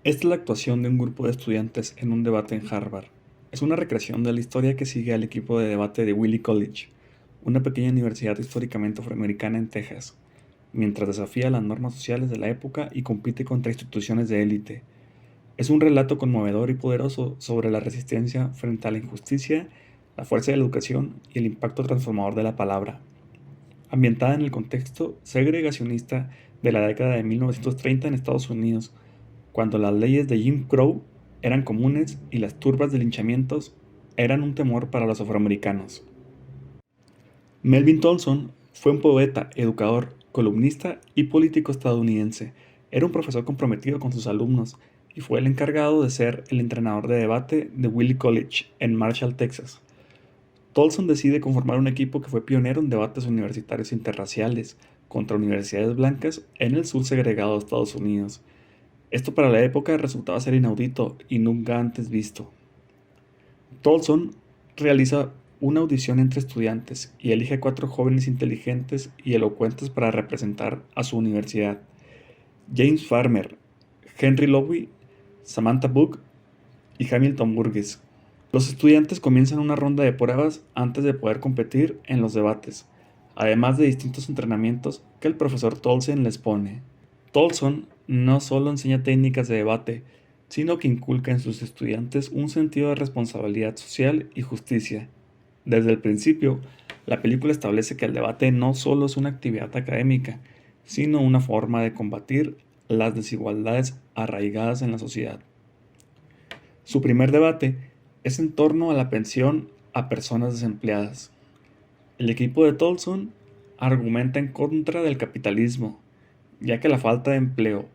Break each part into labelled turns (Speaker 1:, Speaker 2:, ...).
Speaker 1: Esta es la actuación de un grupo de estudiantes en un debate en Harvard. Es una recreación de la historia que sigue al equipo de debate de Wiley College, una pequeña universidad históricamente afroamericana en Texas, mientras desafía las normas sociales de la época y compite contra instituciones de élite. Es un relato conmovedor y poderoso sobre la resistencia frente a la injusticia, la fuerza de la educación y el impacto transformador de la palabra. Ambientada en el contexto segregacionista de la década de 1930 en Estados Unidos, cuando las leyes de Jim Crow eran comunes y las turbas de linchamientos eran un temor para los afroamericanos. Melvin Tolson fue un poeta, educador, columnista y político estadounidense. Era un profesor comprometido con sus alumnos y fue el encargado de ser el entrenador de debate de Wiley College en Marshall, Texas. Tolson decide conformar un equipo que fue pionero en debates universitarios interraciales contra universidades blancas en el sur segregado de Estados Unidos. Esto para la época resultaba ser inaudito y nunca antes visto. Tolson realiza una audición entre estudiantes y elige 4 jóvenes inteligentes y elocuentes para representar a su universidad: James Farmer, Henry Lowy, Samantha Book y Hamilton Burgess. Los estudiantes comienzan una ronda de pruebas antes de poder competir en los debates, además de distintos entrenamientos que el profesor Tolson les pone. Tolson no solo enseña técnicas de debate, sino que inculca en sus estudiantes un sentido de responsabilidad social y justicia. Desde el principio, la película establece que el debate no solo es una actividad académica, sino una forma de combatir las desigualdades arraigadas en la sociedad. Su primer debate es en torno a la pensión a personas desempleadas. El equipo de Tolson argumenta en contra del capitalismo, ya que la falta de empleo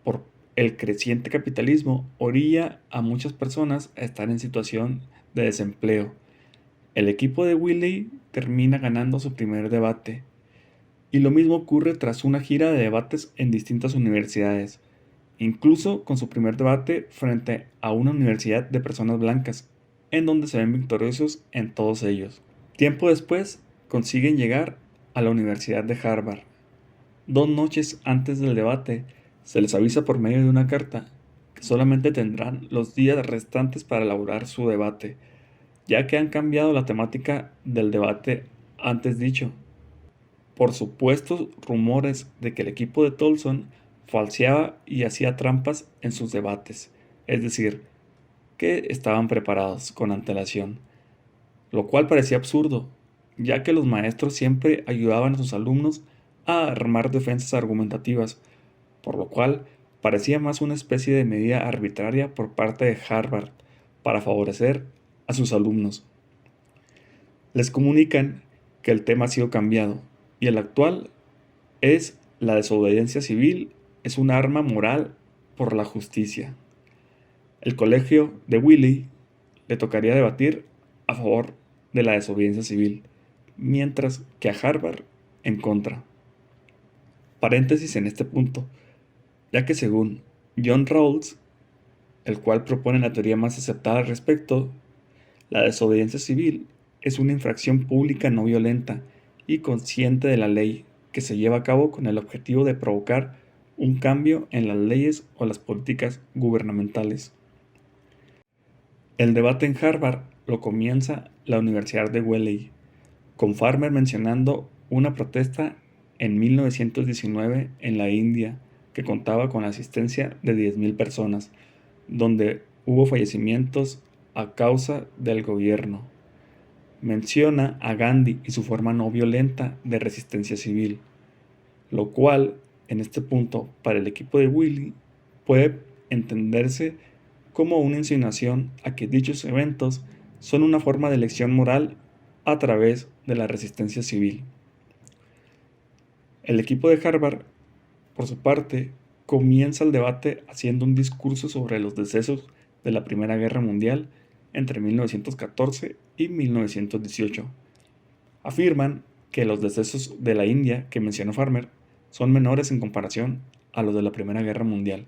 Speaker 1: por el creciente capitalismo orilla a muchas personas a estar en situación de desempleo. El equipo de Wiley termina ganando su primer debate, y lo mismo ocurre tras una gira de debates en distintas universidades, incluso con su primer debate frente a una universidad de personas blancas, en donde se ven victoriosos en todos ellos. Tiempo después, consiguen llegar a la Universidad de Harvard. 2 noches antes del debate, se les avisa por medio de una carta que solamente tendrán los días restantes para elaborar su debate, ya que han cambiado la temática del debate antes dicho, por supuestos rumores de que el equipo de Tolson falseaba y hacía trampas en sus debates, es decir, que estaban preparados con antelación, lo cual parecía absurdo, ya que los maestros siempre ayudaban a sus alumnos a armar defensas argumentativas, por lo cual parecía más una especie de medida arbitraria por parte de Harvard para favorecer a sus alumnos. Les comunican que el tema ha sido cambiado y el actual es: la desobediencia civil es un arma moral por la justicia. El colegio de Wiley le tocaría debatir a favor de la desobediencia civil, mientras que a Harvard en contra. Paréntesis en este punto, ya que según John Rawls, el cual propone la teoría más aceptada al respecto, la desobediencia civil es una infracción pública no violenta y consciente de la ley que se lleva a cabo con el objetivo de provocar un cambio en las leyes o las políticas gubernamentales. El debate en Harvard lo comienza la Universidad de Wiley, con Farmer mencionando una protesta en 1919 en la India que contaba con la asistencia de 10,000 personas, donde hubo fallecimientos a causa del gobierno. Menciona a Gandhi y su forma no violenta de resistencia civil, lo cual, en este punto, para el equipo de Wiley, puede entenderse como una insinuación a que dichos eventos son una forma de elección moral a través de la resistencia civil. El equipo de Harvard, por su parte, comienza el debate haciendo un discurso sobre los decesos de la Primera Guerra Mundial entre 1914 y 1918. Afirman que los decesos de la India que mencionó Farmer son menores en comparación a los de la Primera Guerra Mundial,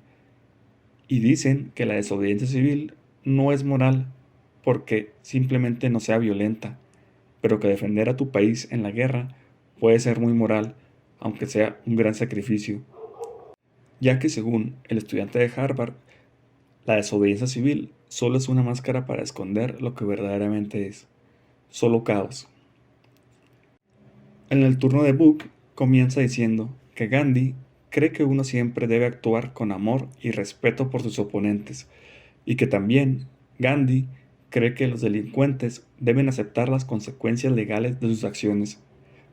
Speaker 1: y dicen que la desobediencia civil no es moral porque simplemente no sea violenta, pero que defender a tu país en la guerra puede ser muy moral, aunque sea un gran sacrificio, ya que según el estudiante de Harvard, La desobediencia civil solo es una máscara para esconder lo que verdaderamente es, solo caos. En el turno de Book comienza diciendo que Gandhi cree que uno siempre debe actuar con amor y respeto por sus oponentes, y que también Gandhi cree que los delincuentes deben aceptar las consecuencias legales de sus acciones,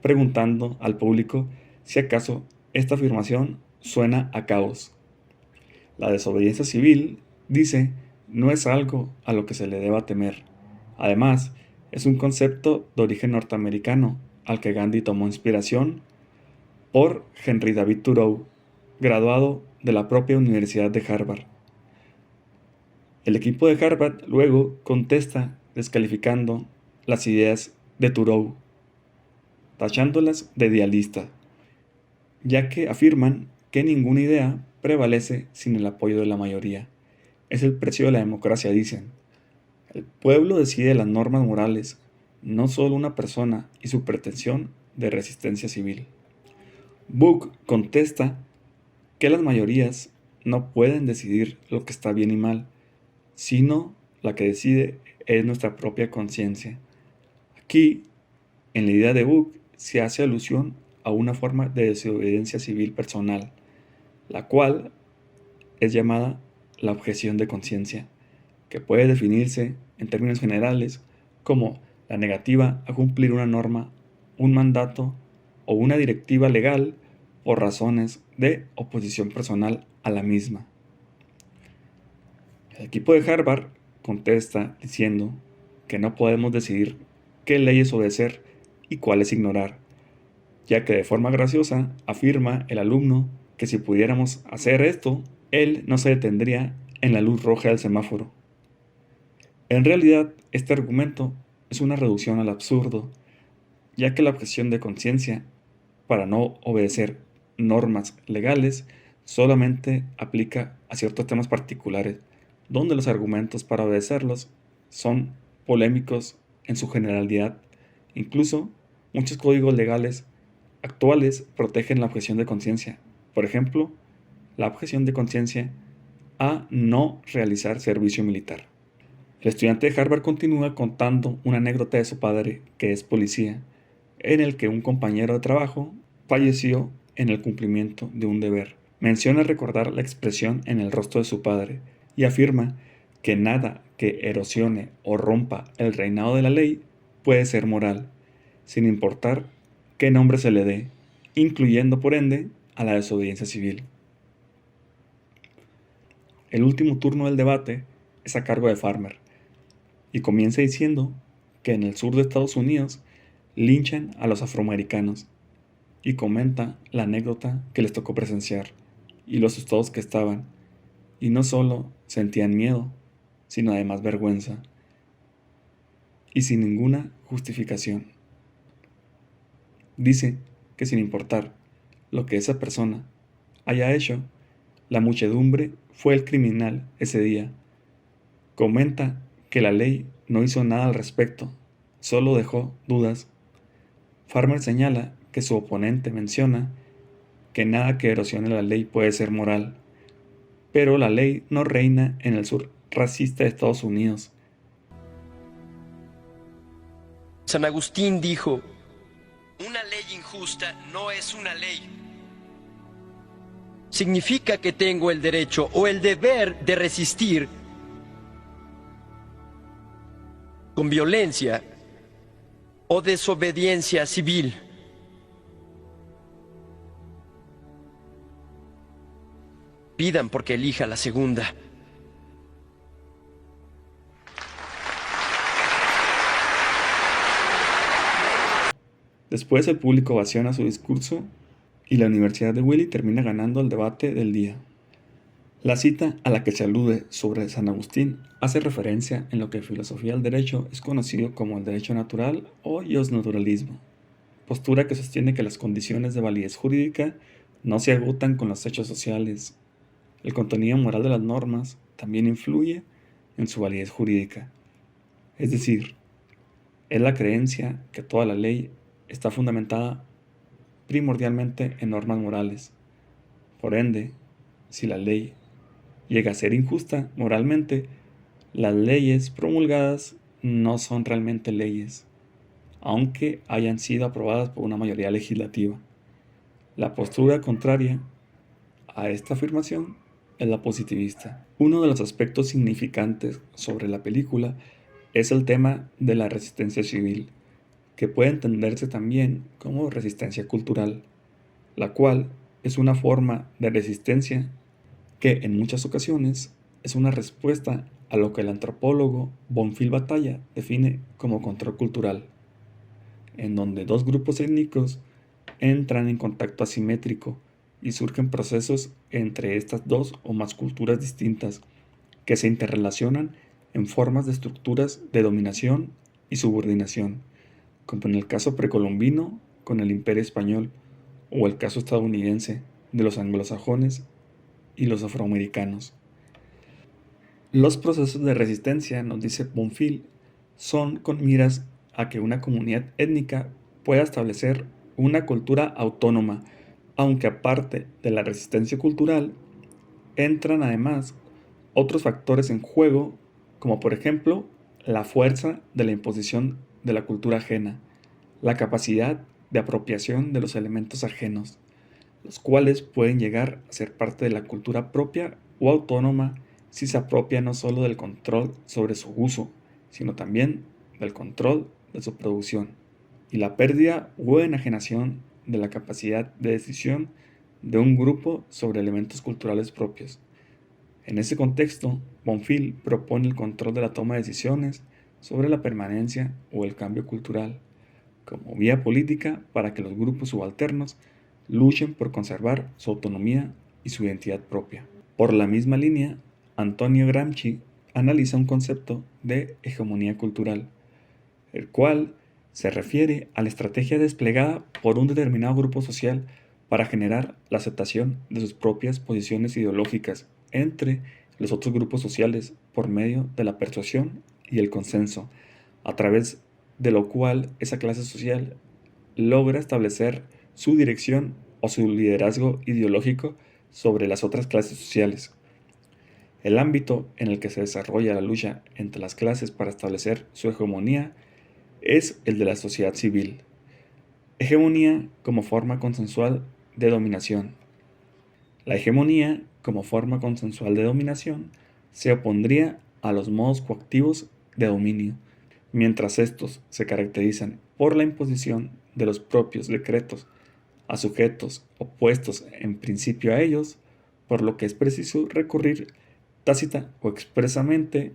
Speaker 1: preguntando al público si acaso esta afirmación suena a caos. La desobediencia civil, dice, no es algo a lo que se le deba temer. Además, es un concepto de origen norteamericano al que Gandhi tomó inspiración por Henry David Thoreau, graduado de la propia Universidad de Harvard. El equipo de Harvard luego contesta descalificando las ideas de Thoreau, tachándolas de idealista, ya que afirman que ninguna idea prevalece sin el apoyo de la mayoría. Es el precio de la democracia, dicen. El pueblo decide las normas morales, no solo una persona y su pretensión de resistencia civil. Book contesta que las mayorías no pueden decidir lo que está bien y mal, sino la que decide es nuestra propia conciencia. Aquí, en la idea de Book, se hace alusión a una forma de desobediencia civil personal, la cual es llamada la objeción de conciencia, que puede definirse en términos generales como la negativa a cumplir una norma, un mandato o una directiva legal por razones de oposición personal a la misma. El equipo de Harvard contesta diciendo que no podemos decidir qué leyes obedecer y cuáles ignorar, ya que de forma graciosa afirma el alumno que si pudiéramos hacer esto, él no se detendría en la luz roja del semáforo. En realidad, este argumento es una reducción al absurdo, ya que la objeción de conciencia para no obedecer normas legales solamente aplica a ciertos temas particulares, donde los argumentos para obedecerlos son polémicos en su generalidad. Incluso, muchos códigos legales actuales protegen la objeción de conciencia. Por ejemplo, la objeción de conciencia a no realizar servicio militar. El estudiante de Harvard continúa contando una anécdota de su padre, que es policía, en el que un compañero de trabajo falleció en el cumplimiento de un deber. Menciona recordar la expresión en el rostro de su padre y afirma que nada que erosione o rompa el reinado de la ley puede ser moral, sin importar qué nombre se le dé, incluyendo por ende a la desobediencia civil. El último turno del debate es a cargo de Farmer, y comienza diciendo que en el sur de Estados Unidos linchan a los afroamericanos, y comenta la anécdota que les tocó presenciar y lo asustados que estaban, y no solo sentían miedo, sino además vergüenza, y sin ninguna justificación. Dice que sin importar lo que esa persona haya hecho, la muchedumbre fue el criminal ese día. Comenta que la ley no hizo nada al respecto, solo dejó dudas. Farmer señala que su oponente menciona que nada que erosione la ley puede ser moral, pero la ley no reina en el sur racista de Estados Unidos.
Speaker 2: San Agustín dijo: una ley injusta no es una ley. Significa que tengo el derecho o el deber de resistir con violencia o desobediencia civil. Pidan porque elija la segunda.
Speaker 1: Después el público ovaciona su discurso y la Universidad de Willy termina ganando el debate del día. La cita a la que se alude sobre San Agustín hace referencia en lo que en filosofía del derecho es conocido como el derecho natural o iusnaturalismo, postura que sostiene que las condiciones de validez jurídica no se agotan con los hechos sociales. El contenido moral de las normas también influye en su validez jurídica. Es decir, es la creencia que toda la ley está fundamentada primordialmente en normas morales. Por ende, si la ley llega a ser injusta moralmente, las leyes promulgadas no son realmente leyes, aunque hayan sido aprobadas por una mayoría legislativa. La postura contraria a esta afirmación es la positivista. Uno de los aspectos significantes sobre la película es el tema de la resistencia civil, que puede entenderse también como resistencia cultural, la cual es una forma de resistencia que en muchas ocasiones es una respuesta a lo que el antropólogo Bonfil Batalla define como control cultural, en donde dos grupos étnicos entran en contacto asimétrico y surgen procesos entre estas dos o más culturas distintas que se interrelacionan en formas de estructuras de dominación y subordinación, como en el caso precolombino con el Imperio Español o el caso estadounidense de los anglosajones y los afroamericanos. Los procesos de resistencia, nos dice Bonfil, son con miras a que una comunidad étnica pueda establecer una cultura autónoma, aunque aparte de la resistencia cultural, entran además otros factores en juego, como por ejemplo la fuerza de la imposición de la cultura ajena, la capacidad de apropiación de los elementos ajenos, los cuales pueden llegar a ser parte de la cultura propia o autónoma si se apropia no solo del control sobre su uso, sino también del control de su producción, y la pérdida o enajenación de la capacidad de decisión de un grupo sobre elementos culturales propios. En ese contexto, Bonfil propone el control de la toma de decisiones sobre la permanencia o el cambio cultural, como vía política para que los grupos subalternos luchen por conservar su autonomía y su identidad propia. Por la misma línea, Antonio Gramsci analiza un concepto de hegemonía cultural, el cual se refiere a la estrategia desplegada por un determinado grupo social para generar la aceptación de sus propias posiciones ideológicas entre los otros grupos sociales por medio de la persuasión y el consenso, a través de lo cual esa clase social logra establecer su dirección o su liderazgo ideológico sobre las otras clases sociales. El ámbito en el que se desarrolla la lucha entre las clases para establecer su hegemonía es el de la sociedad civil. Hegemonía como forma consensual de dominación. La hegemonía como forma consensual de dominación se opondría a los modos coactivos de dominio, mientras estos se caracterizan por la imposición de los propios decretos a sujetos opuestos en principio a ellos, por lo que es preciso recurrir tácita o expresamente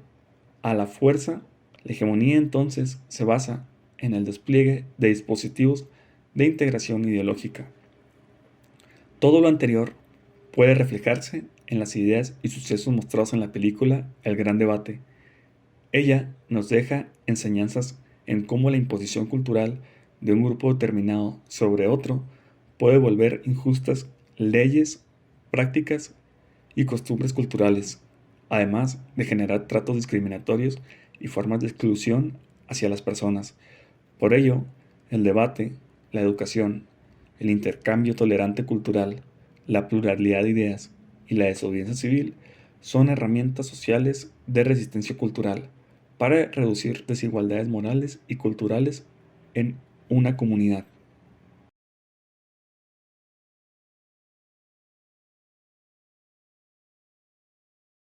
Speaker 1: a la fuerza. La hegemonía entonces se basa en el despliegue de dispositivos de integración ideológica. Todo lo anterior puede reflejarse en las ideas y sucesos mostrados en la película El Gran Debate. Ella nos deja enseñanzas en cómo la imposición cultural de un grupo determinado sobre otro puede volver injustas leyes, prácticas y costumbres culturales, además de generar tratos discriminatorios y formas de exclusión hacia las personas. Por ello, el debate, la educación, el intercambio tolerante cultural, la pluralidad de ideas y la desobediencia civil son herramientas sociales de resistencia cultural para reducir desigualdades morales y culturales en una comunidad.